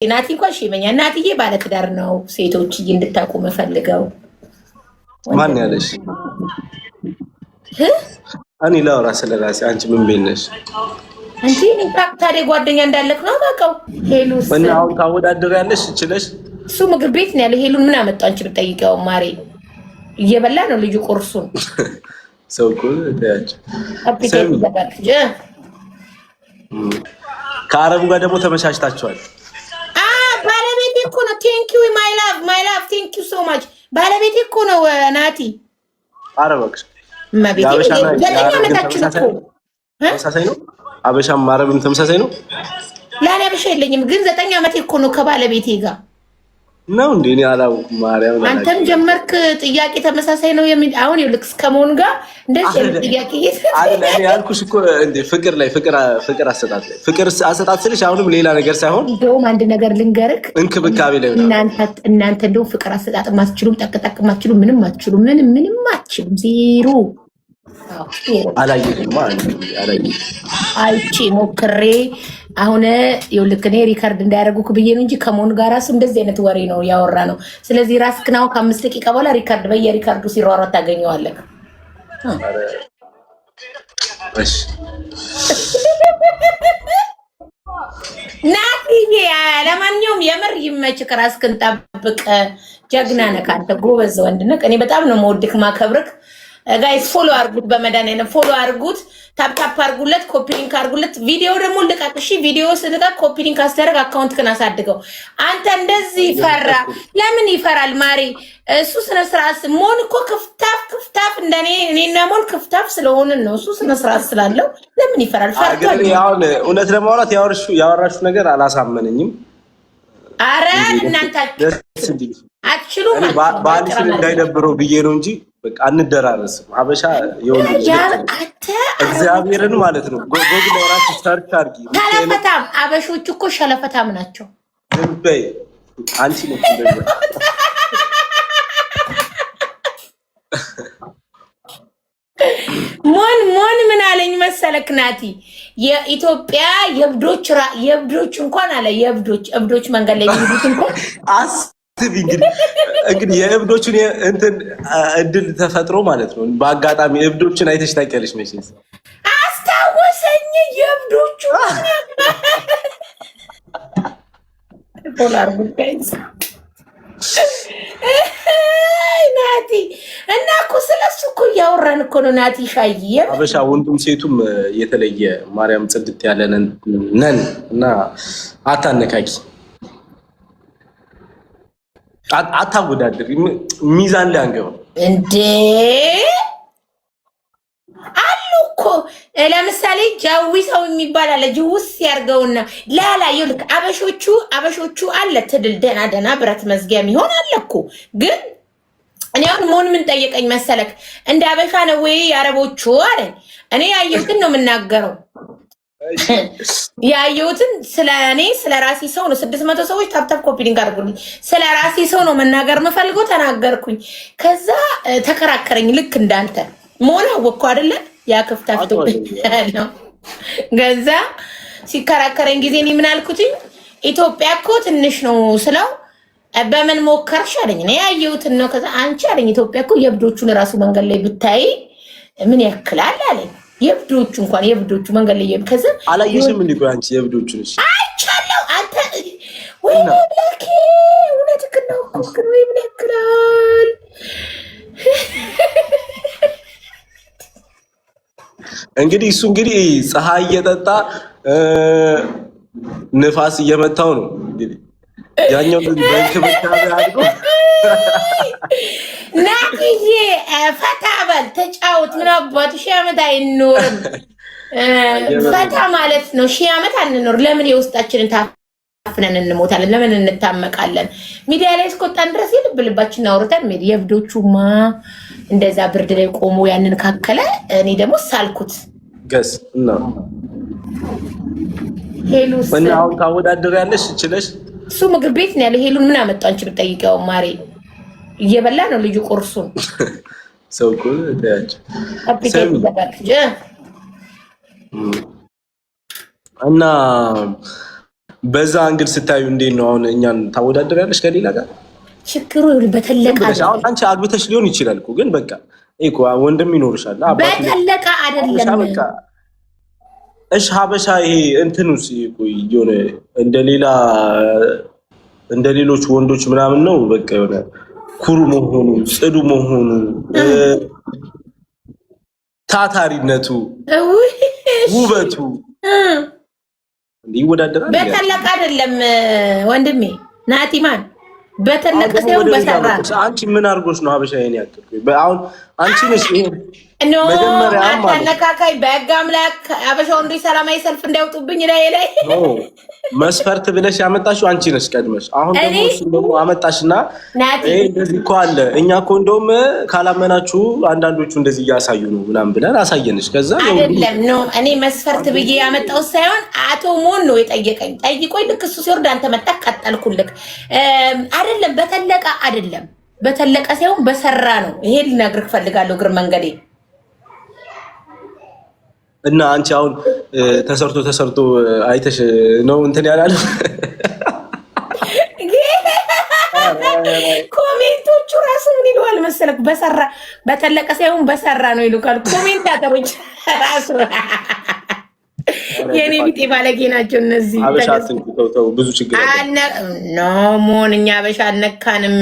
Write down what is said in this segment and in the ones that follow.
ናቲ እንኳን ሸመኛ እናትዬ ባለ ትዳር ነው። ሴቶች እንድታቁ መፈልገው ማን ያለሽ? እኔ ላውራ ስለራሴ አንቺ ምን ቤነሽ? አንቺ ታዲያ ጓደኛ እንዳለክ ነው ታውቀው። ሄሉስ እና አሁን ታወዳደር ያለሽ እችለሽ እሱ ምግብ ቤት ነው ያለው። ሄሉን ምን አመጣው አንቺ ብትጠይቀው ማሬ እየበላ ነው ልጁ ቁርሱን። ሰው እኮ ታያች አፕሊኬሽን ተባልኩ። ከአረቡ ጋር ደግሞ ተመቻችታችኋል። ባለቤቴ እኮ ነው። ቴንክ ዩ ማይ ላቭ ቴንክ ዩ ሶ ማች። ባለቤቴ እኮ ነው ናቲ። አረበክሽ ማቤቴ ለኛ መታችሁ እኮ ተመሳሳይ ነው። አበሻም ማረብም ተመሳሳይ ነው። ለኔ አበሻ የለኝም ግን 9 ዓመቴ እኮ ነው ከባለቤቴ ጋር ነው እንዴ? እኔ አላውቅም። ማርያም አንተም ጀመርክ ጥያቄ ተመሳሳይ ነው የሚል አሁን ይልክስ ከመሆን ጋር እንደዚህ ጥያቄ አይደል? እኔ ያልኩሽ እኮ እንዴ ፍቅር ላይ ፍቅር አሰጣጥ ላይ ፍቅር አሰጣጥ ስልሽ አሁንም ሌላ ነገር ሳይሆን እንደውም አንድ ነገር ልንገርክ፣ እንክብካቤ ላይ እናንተ እንደውም ፍቅር አሰጣጥ ማትችሉም፣ ጠቅጠቅ ማትችሉም፣ ምንም አትችሉም፣ ምንም አትችሉም። ዜሮ አላየሽም ማለት አላየሽ አይቼ ሞክሬ አሁን ይኸውልህ እኔ ሪከርድ እንዳያደርጉክ ብዬ ነው እንጂ ከሞን ጋር ራሱ እንደዚህ አይነት ወሬ ነው ያወራ ነው። ስለዚህ ራስክ ነው ከ5 ደቂቃ በኋላ ሪከርድ በየሪከርዱ ሲሯሯጥ ታገኘዋለህ። እሺ ናቲዬ ለማንኛውም የምር ይመችክ፣ ራስክን ጠብቅ። ጀግና ነህ አንተ፣ ጎበዝ ወንድ ነህ። እኔ በጣም ነው የምወድክ ማከብርክ። ጋይስ ፎሎ አርጉት፣ በመዳን ፎሎ አርጉት፣ ታፕ አርጉለት፣ ኮፒ ሊንክ አርጉለት። ቪዲዮ ደግሞ ልቀቅ እሺ። ቪዲዮ ስለቀቅ ኮፒ ሊንክ አስተረግ አካውንትክን አሳድገው። አንተ እንደዚህ ይፈራ ለምን ይፈራል ማሪ? እሱ ስነ ስርዓት ሞን እኮ ክፍታፍ እንደኔ እኔና ሞን ክፍታፍ ስለሆንን ነው። እሱ ስነ ስርዓት ስላለው ለምን ይፈራል? ፈርቷል። ያው እውነት ለማውራት ያወራሽው ነገር አላሳመነኝም። አረ እናንተ አትችሉም። ባልሽን እንዳይደብረው ብዬ ነው እንጂ በቃ አንደራረስም። ሀበሻ ይወልድ እግዚአብሔርን ማለት ነው። ጎግል ላይ ራስሽ ሰርች አድርጊ። ሸለፈታም አበሾች እኮ ሸለፈታም ናቸው። ዝም በይ አንቺ ነሽ እንደዛ። ሞን ምን አለኝ መሰለክ ናቲ፣ የኢትዮጵያ የብዶች እንኳን አለ የብዶች መንገድ ላይ ይሉት እንኳን እንግዲህ የእብዶቹን እንትን እድል ተፈጥሮ ማለት ነው። በአጋጣሚ እብዶችን አይተሽ ታውቂያለሽ መቼስ። አስታወሰኝ የእብዶቹ ዶላር ጉዳይስ ናቲ እና እኮ ስለሱ እኮ እያወራን እኮ ነው ናቲ። ሻይዬ አበሻ ወንዱም ሴቱም የተለየ ማርያም ጽድት ያለ ነን እና አታነካኪ፣ አታወዳድር። ሚዛን ላይ አንገባ እንዴ አሉ እኮ ለምሳሌ ጃዊ ሰው የሚባል አለ። ጅውስ ያርገውና ላላ ይልክ አበሾቹ አለ ትድል ደና ብረት መዝጊያ የሚሆን አለ እኮ። ግን እኔ አሁን ሞን ምን ጠየቀኝ መሰለክ፣ እንደ አበሻ ነው ወይ አረቦቹ አለኝ። እኔ ያየሁትን ነው የምናገረው። ያየሁትን ስለ ራሴ ሰው ነው። 600 ሰዎች ታፕ ኮፒ ሊንክ አድርጉልኝ። ስለ ራሴ ሰው ነው መናገር የምፈልገው፣ ተናገርኩኝ። ከዛ ተከራከረኝ። ልክ እንዳንተ ሞን አወቅኩ አይደለ? ያ ክፍታፍቶ ነው። ገዛ ሲከራከረኝ ጊዜ እኔ ምን አልኩትኝ? ኢትዮጵያ እኮ ትንሽ ነው ስለው በምን ሞከርሽ አለኝ። እኔ ያየሁትን ነው። ከዛ አንቺ አለኝ ኢትዮጵያ እኮ የብዶቹን ራሱ መንገድ ላይ ብታይ ምን ያክላል አለኝ። የብዶቹ እንኳን የብዶቹ መንገድ ላይ ከዛ አላየሽም እንዴ? አንቺ የብዶቹን እሺ አይቻለሁ። አንተ ወይ ብለክ እውነትክ ነው እኮ ወይ ብለክላል። እንግዲህ እሱ ፀሐይ እየጠጣ ንፋስ እየመታው ነው እንግዲህ ያኛው በእንክብካቤ አድርጎ ናቲዬ ፈታ በል ተጫወት። ምን አባቱ 1000 ዓመት አይኖርም። ፈታ ማለት ነው 1000 ዓመት አንኖር። ለምን የውስጣችንን ታፍነን እንሞታለን? ለምን እንታመቃለን? ሚዲያ ላይ እስከወጣን ድረስ ልባችን አውርተን የብዶቹማ እንደዛ ብርድ ላይ ቆሞ ያንን ካከለ እኔ ደግሞ ሳልኩት ገስ እና ሄሉስ እና አሁን ታወዳደር ያለሽ እችለሽ እሱ ምግብ ቤት ነው ያለው። ሄሉን ምን አመጣው አንቺ ብትጠይቀው ማሬ እየበላ ነው ልጁ ቁርሱን። ሰው እኮ ታያች አፕሊኬሽን ተባልኩ እና በዛ አንግል ስታዩ እንዴት ነው አሁን እኛን ታወዳደሪያለሽ ከሌላ ጋር? ችግሩ በተለቀ አሁን አንቺ አግብተሽ ሊሆን ይችላል እኮ ግን በቃ እኮ ወንድም ይኖርሻል። በተለቀ አይደለም። በቃ እሺ ሀበሻ ይሄ እንትኑስ የሆነ እንደ ሌሎች ወንዶች ምናምን ነው በቃ የሆነ ኩሩ መሆኑ ጽዱ መሆኑ ታታሪነቱ ውበቱ ይወዳደራል። በተለቀ አይደለም ወንድሜ ናቲማን በተለቀ ሲሆን በሰራ አንቺ ምን አድርጎሽ ነው ሀበሻ ይሄን ያክል? አሁን አንቺ ነሽ ይሄ ኖ አነካካይ በህግ አምላክ ሀበሻ ወንዶች ሰላማዊ ሰልፍ እንዳይወጡብኝ ላይ መስፈርት ብለሽ ያመጣሽው አንቺ ነሽ ቀድመሽ። አሁን ደግሞ እሱ ደግሞ አመጣሽና እንደዚህ እኮ አለ እኛ እኮ እንደውም ካላመናችሁ አንዳንዶቹ እንደዚህ እያሳዩ ነው ምናምን ብለን አሳየንሽ። ከዛ አይደለም ኖ እኔ መስፈርት ብዬ ያመጣው ሳይሆን አቶ ሞን ነው የጠየቀኝ። ጠይቆኝ ልክ እሱ ሲወርድ አንተ መጣ ቀጠልኩልክ። አይደለም በተለቀ አይደለም በተለቀ ሳይሆን በሰራ ነው። ይሄ ልነግርህ ፈልጋለሁ እግር መንገዴ እና አንቺ አሁን ተሰርቶ አይተሽ ነው እንትን ያላለ ኮሜንቶቹ ራሱ ምን ይለዋል መሰለክ? በሰራ በተለቀ ሳይሆን በሰራ ነው ይሉካል ኮሜንታተሮች ራሱ። የኔ ቢጤ ባለጌ ናቸው እነዚህ። አበሻ ተው ብዙ ችግር አለ ነው ሞን እኛ አበሻ አልነካንም።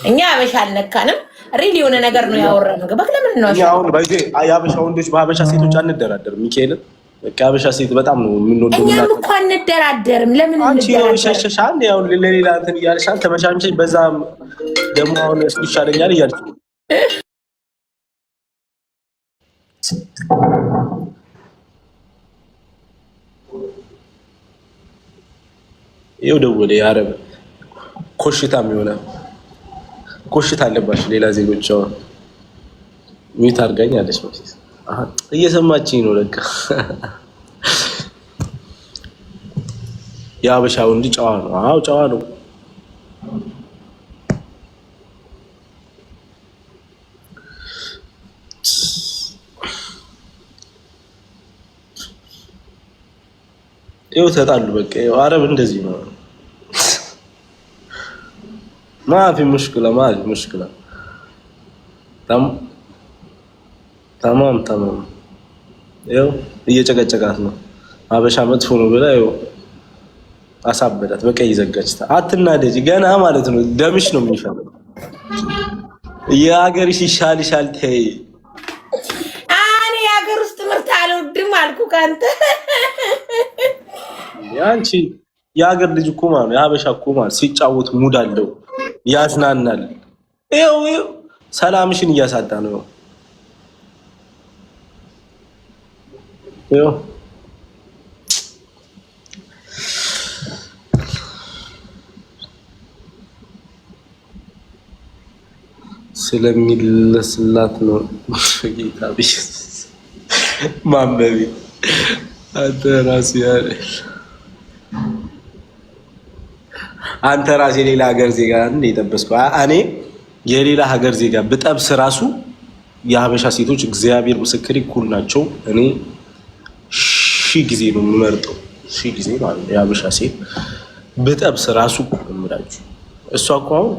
እኛ አበሻ አልነካንም። ሪሊ የሆነ ነገር ነው ያወራነው። ገባክ? ለምን ነው አሁን ባይዜ የአበሻ ወንዶች በአበሻ ሴቶች አንደራደርም። ሚካኤልን በቃ የአበሻ ሴት በጣም ነው የምንወደው። እኛም እኮ አንደራደርም። ለምን እንደራደር? አንቺ ሸሸሻል። ያው ለሌላ እንትን እያልሻል ተመሻምቼ በዛም ደግሞ አሁን እሱ ይሻለኛል እያልሽ ይኸው ደወለ። የአረብ ኮሽታም ይሆናል ኮሽታ አለባሽ። ሌላ ዜጎች አሁን ሚት አድርጋኝ አለች ማለት እየሰማችኝ ነው ለካ። የአበሻ ወንድ ጨዋ ነው። አዎ ጨዋ ነው። ይኸው ተጣሉ በቃ። አረብ እንደዚህ ነው። ما في مشكلة تمام ይኸው እየጨቀጨቃት ነው። አበሻ መጥፎ ነው ብላ ይኸው አሳበዳት። በቃ ይዘጋች። አትናደጂ ገና ማለት ነው። ደምሽ ነው የሚፈለው። የሀገርሽ ይሻልሻል። ተይ እኔ የሀገር ውስጥ ትምህርት አልወድም አልኩ ካንተ ያንቺ የሀገር ልጅ እኮ ማለት የሀበሻ እኮ ማለት ሲጫወት ሙድ አለው ያዝናናል። ይኸው ሰላምሽን እያሳጣ ነው። ይኸው ስለሚለስላት ነው ጌታ ቢስ ማንበቢ አንተ ራስህ ያለህ አንተ ራስህ የሌላ ሀገር ዜጋ እንደ የጠበስከው እኔ የሌላ ሀገር ዜጋ ብጠብስ ራሱ የሀበሻ ሴቶች እግዚአብሔር ምስክሬ እኩል ናቸው። እኔ ሺህ ጊዜ ነው የምመርጠው። ሺህ ጊዜ ማለት ነው የሀበሻ ሴት ብጠብስ ራሱ እምላችሁ። እሷ እኮ አሁን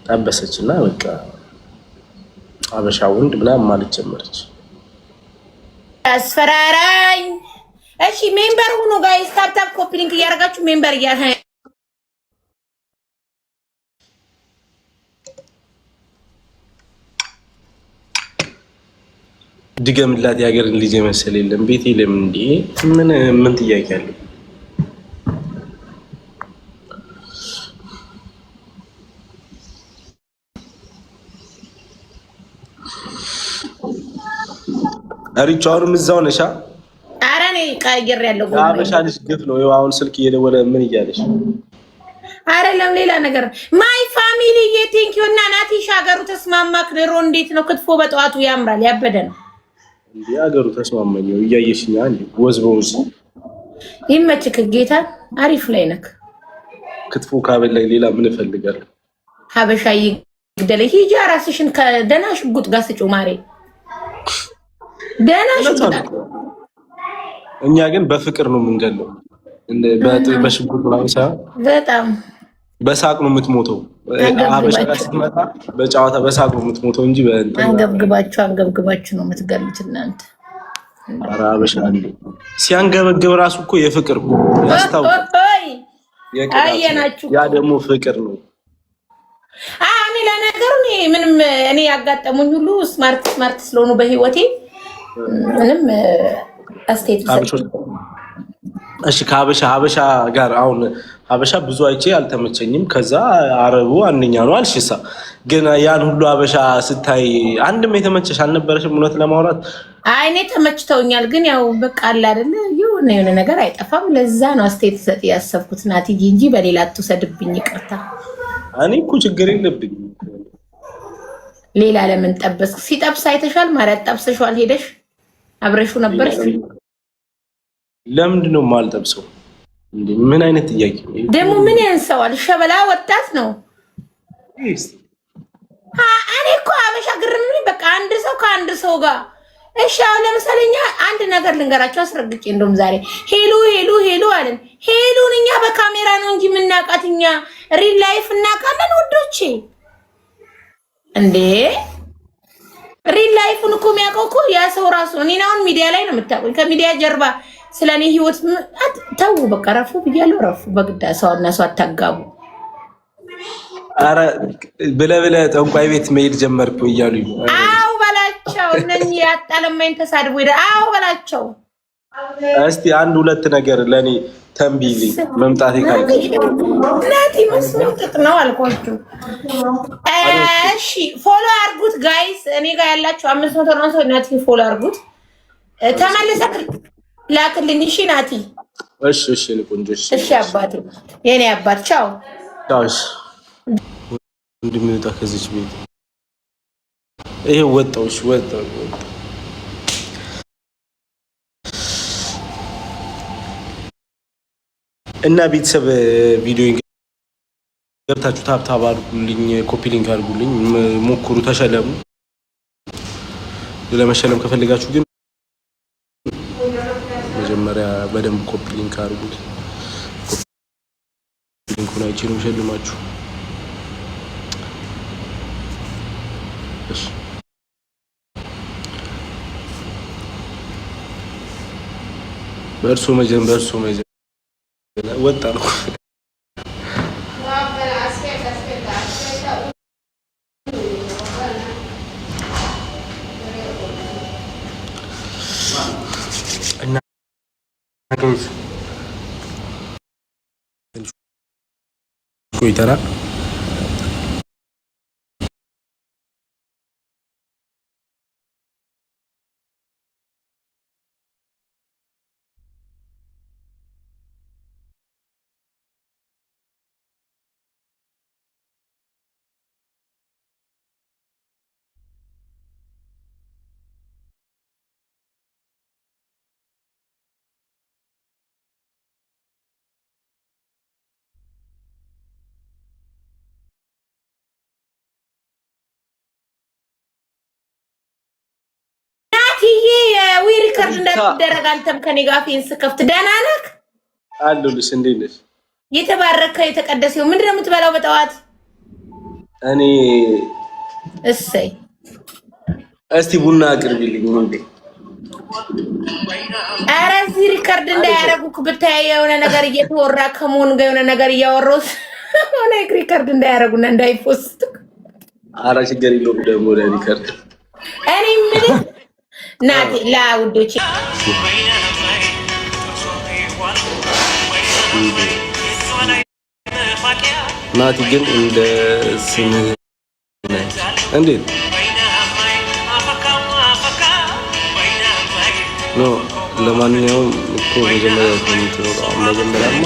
ጠበሰችና በቃ ሀበሻ ወንድ ምናምን ማለት ጀመረች። አስፈራራኝ። እሺ ሜምበር ሁኑ ጋይስ። ታፕ ኮፒ ሊንክ እያደረጋችሁ ሜምበር ድገምላት። የሀገርን ልጅ መሰል የለም ቤት የለም እንዴ? ምን ጥያቄ አለው? ሪቻውንም እዛው ነሻ? ኧረ እኔ ቀይር ያለው ጎል አበሻ ልጅ ግፍ ነው። አሁን ስልክ እየደወለ ምን እያለሽ? አይደለም ሌላ ነገር። ማይ ፋሚሊ ቴንኪዩ እና ናቲሽ ሀገሩ ተስማማክ? ድሮ እንዴት ነው? ክትፎ በጠዋቱ ያምራል። ያበደ ነው እንዴ ሀገሩ ተስማማኝ። እያየሽኛ እንዴ ወዝቦዝ ይመችክ። ጌታ አሪፍ ላይ ነክ። ክትፎ ካበላይ ሌላ ምን እፈልጋለሁ? ሀበሻ ይግደለ። ሂጂ ራስሽን ከደህና ሽጉጥ ጋር ስጪው ማሬ። ደህና ሽጉጥ። እኛ ግን በፍቅር ነው የምንገለው። በሽጉጥ ምናምን ሳይሆን በጣም በሳቅ ነው የምትሞተው። ሀበሻ ጋር ስትመጣ በጨዋታ በሳቅ ነው የምትሞተው እንጂ አንገብግባችሁ ነው የምትገሉት እናንተ። ኧረ ሀበሻ ሲያንገበግብ ራሱ እኮ የፍቅር እኮ ያስታውቃል። አየናችሁ። ያ ደግሞ ፍቅር ነው። እኔ ለነገሩ ምንም እኔ ያጋጠሙኝ ሁሉ ስማርት ስለሆኑ በህይወቴ ምንም አስተያየት እሺ ከሀበሻ ጋር አሁን ሀበሻ ብዙ አይቼ አልተመቸኝም። ከዛ አረቡ አንደኛ ነው አልሽሳ። ግን ያን ሁሉ ሀበሻ ስታይ አንድም የተመቸሽ አልነበረሽም? እውነት ለማውራት እኔ ተመችተውኛል። ግን ያው በቃ አለ አይደለ የሆነ ነገር አይጠፋም። ለዛ ነው አስተያየት ሰጥ ያሰብኩት ናትዬ እንጂ በሌላ አትውሰድብኝ፣ ይቅርታ። እኔ እኮ ችግር የለብኝም። ሌላ ለምን ጠበስክ? ሲጠብስ አይተሻል ማለት ጠብሰሻል። ሄደሽ አብረሹ ነበርሽ። ለምንድን ነው የማልጠብሰው? ምን አይነት ጥያቄ ደግሞ? ምን ያንሰዋል? ሸበላ ወጣት ነው። እኔ እኮ አበሻ ግርም በቃ አንድ ሰው ከአንድ ሰው ጋር እሺ። አሁን ለምሳሌ እኛ አንድ ነገር ልንገራቸው አስረግጬ፣ እንደውም ዛሬ ሄሉ አለን። ሄሉን እኛ በካሜራ ነው እንጂ የምናውቃት፣ እኛ ሪል ላይፍ እናውቃለን ወዶቼ። እንዴ ሪል ላይፉን እኮ የሚያውቀው እኮ ያ ሰው ራሱ። እኔን አሁን ሚዲያ ላይ ነው የምታውቁኝ። ከሚዲያ ጀርባ ስለኔ ህይወት ተው በቃ ረፉ ብያለሁ። ረፉ በግዳ ሰውና ሰው አታጋቡ። አረ ብለህ ጠንቋይ ቤት መሄድ ጀመርኩ እያሉኝ። አው በላቸው እነኚህ ያጣለማኝ ተሳድቦ ሄደ። አው በላቸው። እስቲ አንድ ሁለት ነገር ለኔ ተንቢልኝ መምጣቴ ካልኩ ናቲ መስለው ጥጥ ነው አልኳችሁ። እሺ ፎሎ አድርጉት ጋይስ። እኔ ጋር ያላችሁ 500 ነው ሰው ናቲ ፎሎ አድርጉት። ተመለሰክ ላክልኝ። እሺ ናቲ። እሺ ቆንጆ። እሺ አባቴ፣ የኔ አባት ቻው ቻው። እንደሚወጣ ከዚች ቤት ይሄ ወጣው። እሺ ወጣው። እና ቤተሰብ ቪዲዮ ገብታችሁ ታብታብ አድርጉልኝ፣ ኮፒ ሊንክ አድርጉልኝ፣ ሞክሩ፣ ተሸለሙ። ለመሸለም ከፈልጋችሁ ግን መጀመሪያ በደንብ ኮፒ ሊንክ አድርጉት። ኮፒ ሊንኩን አይቼ ነው ሸልማችሁ። እሺ በእርሶ መጀመር ወጣ ነው። እና ቆይተናል። ሪከርድ እንዳትደረግ። አንተም ከኔ ጋር ፌንስ ከፍት። ደህና ነህ? አሉልሽ። እንዴት ነሽ? የተባረከ የተቀደሰው ምንድን ነው የምትበላው በጠዋት? እኔ እሰይ እስቲ ቡና አቅርቢልኝ። እንዴ ኧረ እዚህ ሪከርድ እንዳያረጉክ ብታይ የሆነ ነገር እየተወራ ከመሆኑ ጋር የሆነ ነገር እያወራሁት ሆነ። ሪከርድ እንዳያረጉና እንዳይፖስት። ኧረ ችግር የለውም ደግሞ ለሪከርድ እኔ ምን ናቲ ለውዶቼ ናቲ ግን እንደ ስምህ እንዴት ነው? ለማንኛውም እኮ መጀመሪያማ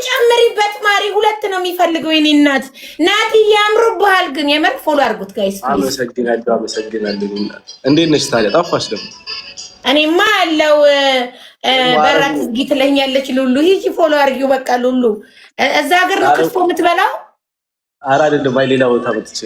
ጨምሪበት ማሪ። ሁለት ነው የሚፈልገው የኔ እናት። ናቲ ያምሩብሃል ግን የምር ፎሎ አድርጉት ጋይስ። አመሰግናለሁ። እንዴት ነሽ ታዲያ? ጠፋሽ ደግሞ። እኔማ አለው በራት ዝጊ ትለኛለች ሉሉ። ሂጂ ፎሎ አድርጊው በቃ ሉሉ። እዛ ሀገር ነው ክትፎ የምትበላው? ኧረ አይደለም፣ አይ ሌላ ቦታ መጥቼ